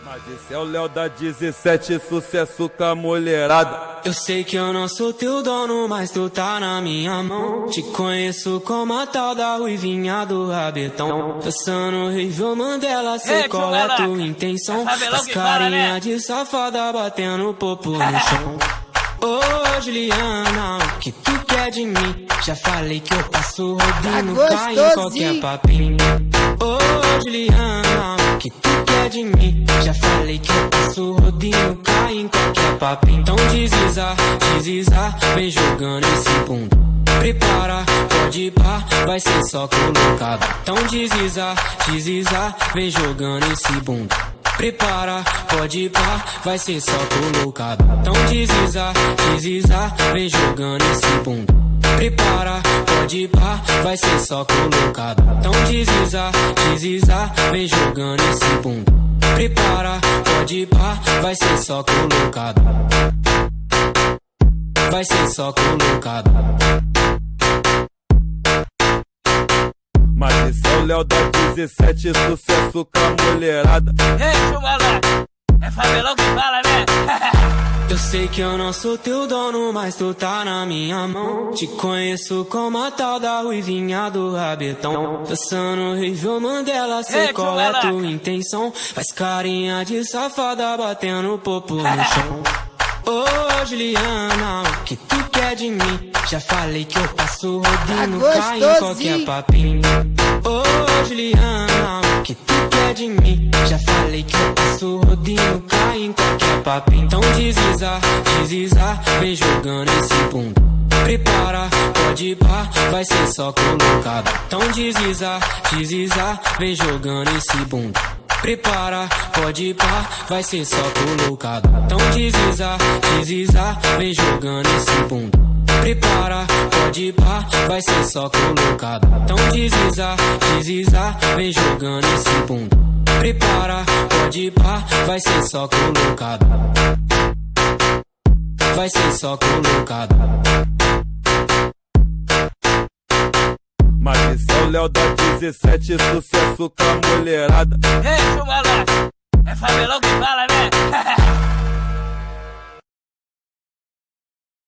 Mas esse é o Léo da 17, sucesso com a mulherada. Eu sei que eu não sou teu dono, mas tu tá na minha mão. Te conheço como a tal da ruivinha do rabetão. Dançando horrível Mandela, sei qual é tua intenção. As carinha de safada batendo popo no chão. Ô Juliana, o que tu quer de mim? Já falei que eu passo rodinho, cai em qualquer papinho. Ô Juliana, o que tu quer de mim? Já falei que eu passo rodinho, cai em qualquer papinho. Então desliza, vem jogando esse bunda. Prepara, pode ir pá, vai ser só colocado. Então desliza, vem jogando esse bunda. Prepara, pode ir pá, vai ser só colocado. Então desliza, vem jogando esse bunda. Prepara, pode ir pá, vai ser só colocado. Então desliza, vem jogando esse bunda. Prepara, pode ir pá, vai ser só colocado. Vai ser só colocado. Mas esse é o Léo da 17, sucesso com a mulherada. Ei, chumalé, é favelão que fala, né? Eu sei que eu não sou teu dono, mas tu tá na minha mão. Te conheço como a tal da ruivinha do rabetão. Dançando horrível Mandela, sei qual é tua intenção. Faz carinha de safada batendo popo no chão. Ô Juliana, o que tu quer de mim? Já falei que eu passo rodinho, cai em qualquer papinho. Ô Juliana, o que tu quer de mim? Já falei que eu passo rodinho, cai em qualquer papinho. Então desliza, vem jogando esse bunda. Prepara, pode ir pá, vai ser só colocado. Então desliza, vem jogando esse bunda. Prepara, pode ir pá, vai ser só colocado. Então desliza, vem jogando esse bunda. Prepara, pode ir pá, vai ser só colocado. Então desliza, vem jogando esse bunda. Prepara, pode ir pá, vai ser só colocado. Vai ser só colocado. Mas esse é o Léo da 17, sucesso com a mulherada. Ei, chumalé, é favelão que fala, né?